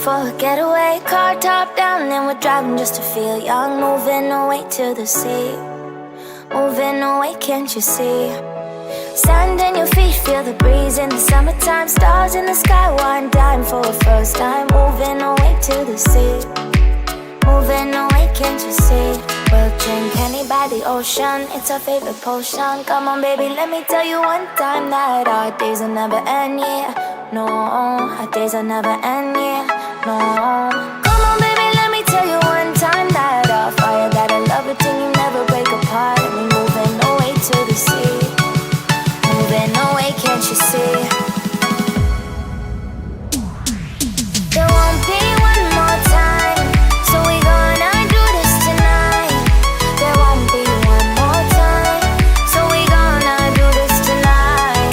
for a getaway. Car top down and we're driving just to feel young. Moving away to the sea, moving away, can't you see? Sand in your feet, feel the breeze in the summertime. Stars in the sky, one dime for a first time. Moving away to the sea, moving away, can't you see? We'll drink honey by the ocean, it's our favorite potion. Come on baby, let me tell you one time that our days will never end, yeah. No, our days will never end, yeah. No. Come on baby, let me tell you one time that our fire got a love routine, you never break apart. And we moving away to the sea, moving away, can't you see? There won't be one more time, so we gonna do this tonight. There won't be one more time, so we gonna do this tonight.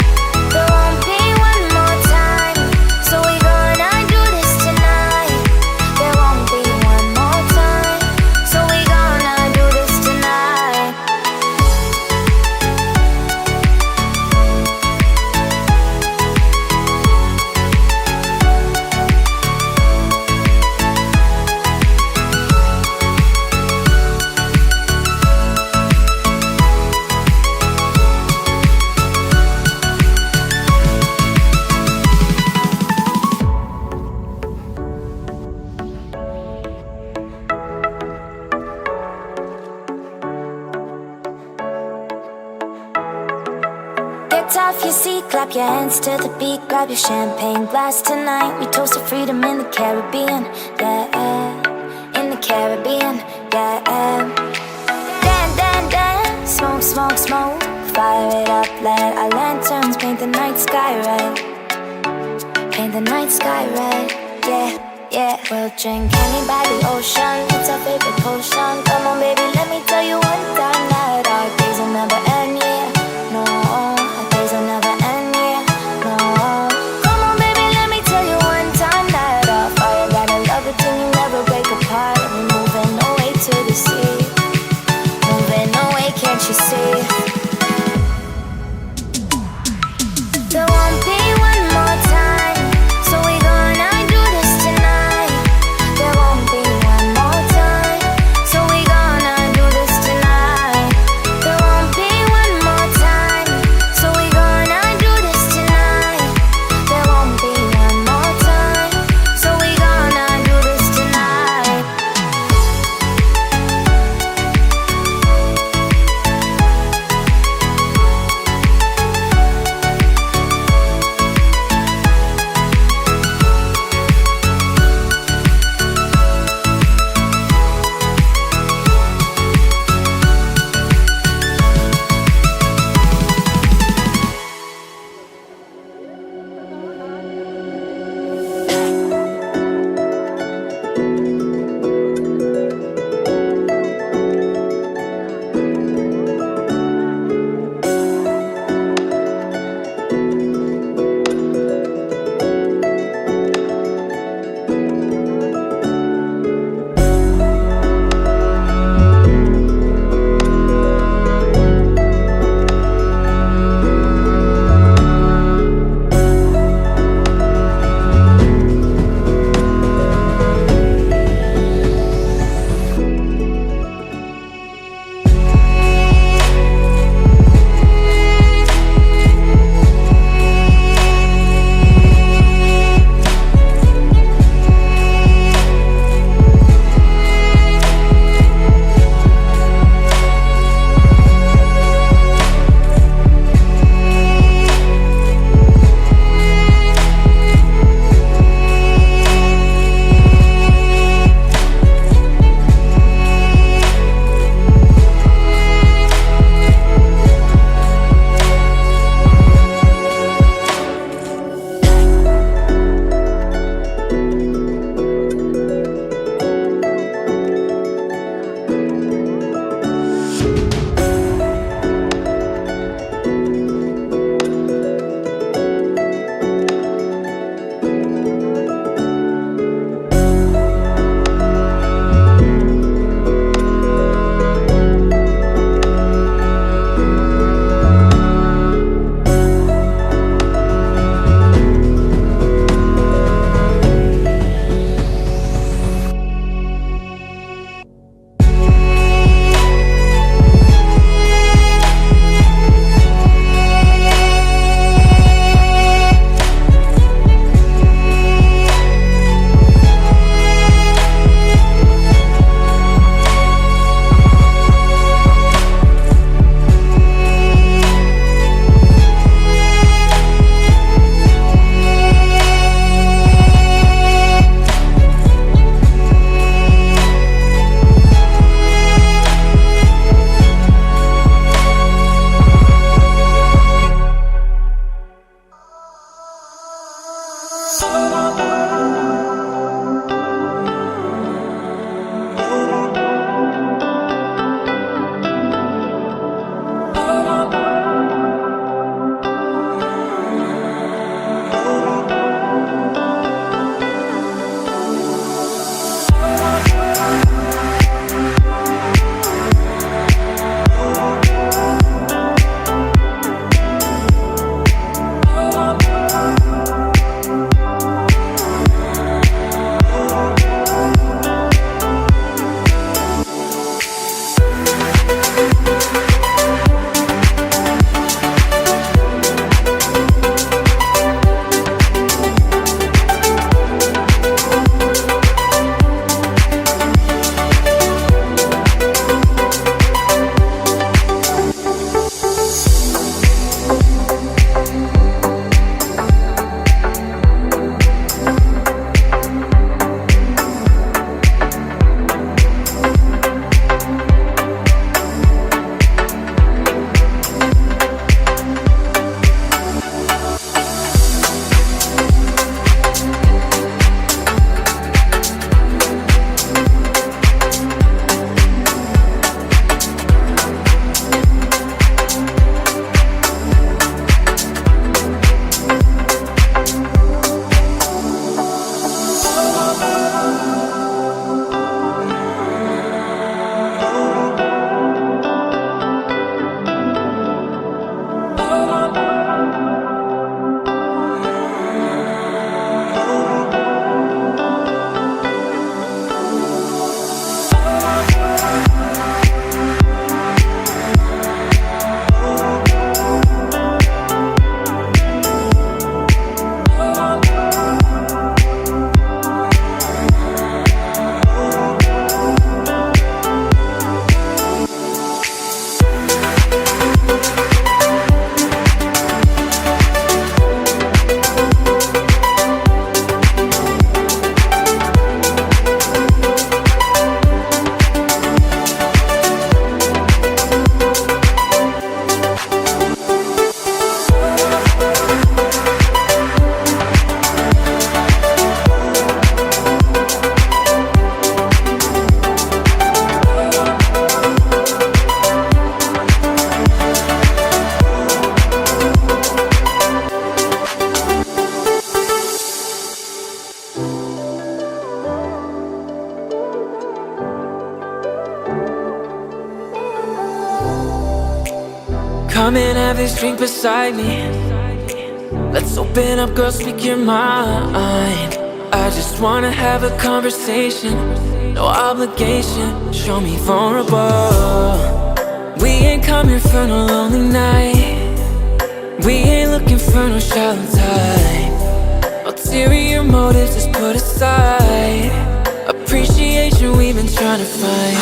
There won't be one more time, so we gonna do this tonight. There won't be one more time, so we gonna do this tonight. Get off your seat, clap your hands to the beat. Grab your champagne glass tonight. We toast to freedom in the Caribbean, yeah. In the Caribbean, yeah. Dance, dance, dance, smoke, smoke, smoke. Fire it up, let our lanterns paint the night sky red. Paint the night sky red, yeah, yeah. We'll drink honey by the ocean, it's our favorite potion. Come on baby, let me tell you one time that our days will never end, yeah. No, our days will never end, yeah. No. Come on baby, let me tell you one time that our fire got a love routine, you never break apart. And we moving away to the sea, moving away, can't you see? There won't be one more time, so we gonna do this tonight. There won't be one more time, come and have this drink beside me. Let's open up, girl, speak your mind. I just wanna have a conversation, no obligation, show me vulnerable. We ain't come here for no lonely night. We ain't looking for no shallow type. Ulterior motives just put aside. Appreciation we've been trying to find.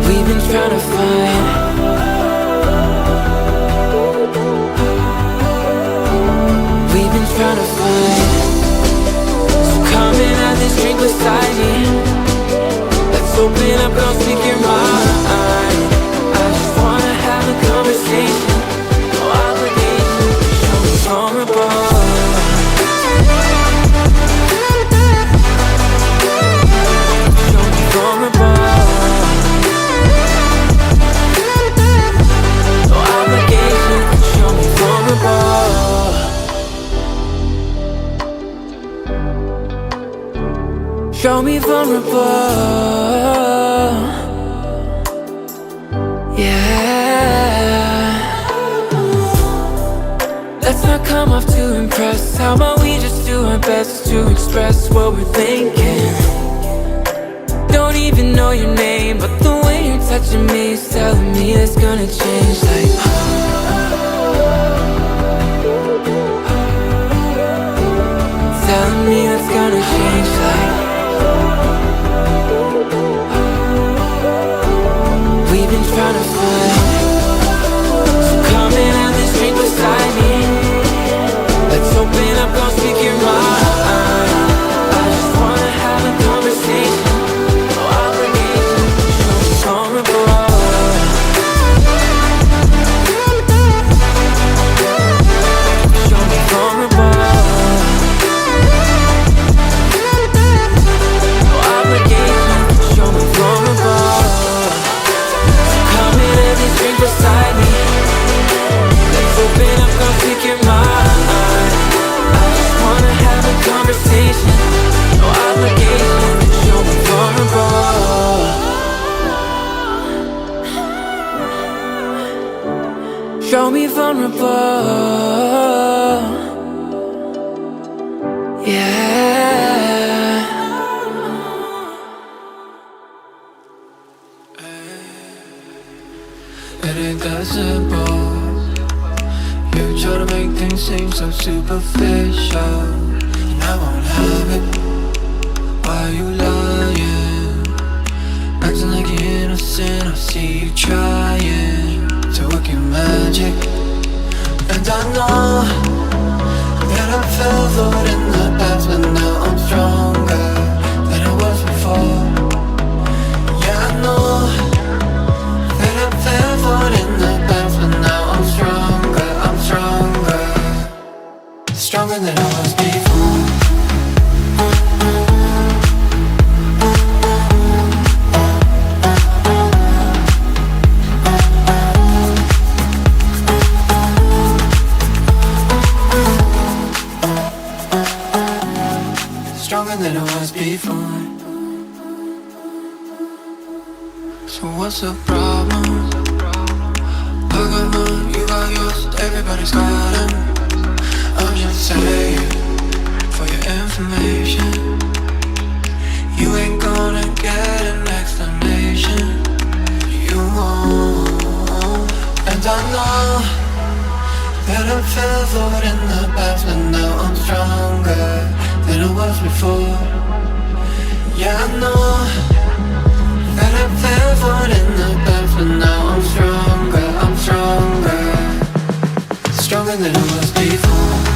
We've been trying to find. We've been trying to find. So come and have this drink beside me. Let's open up, girl, speak your mind. I just wanna have a conversation, no obligation, show me vulnerable. Show me vulnerable. No obligation, show me vulnerable. Show me vulnerable. Yeah. Let's not come off too impressed. How about we just do our best to express what we're thinking? Don't even know your name, but the way you're touching me is telling me it's gonna change. Like telling me it's gonna change. Like we've been trying to find. So come and have this drink beside me. Let's open up, girl, speak your mind. I just wanna have a conversation, no obligation, show me vulnerable. Show me vulnerable. No obligation, show me vulnerable. Come and have this drink beside me. Let's open up, girl, speak your mind. I just wanna have a conversation, no obligation, show me vulnerable. Show me vulnerable. Yeah. It ain't that simple. You try to make things seem so superficial, and I won't have it. Why are you lying? Acting like you're innocent. I see you trying to work your magic, and I know that I fell for it in the past, but now I'm stronger than I was before. Yeah, I know that I fell for it in the past, but now I'm stronger. I'm stronger, stronger than I was before. Stronger than I was before. So what's the problem? I got mine, you got yours, everybody's got them. I'm just saying, for your information, you ain't gonna get an explanation. You won't. And I know that I fell for it in the past, but now I'm stronger than I was before. Yeah, I know that I fell for it in the past, but now I'm stronger. I'm stronger, stronger than I was before.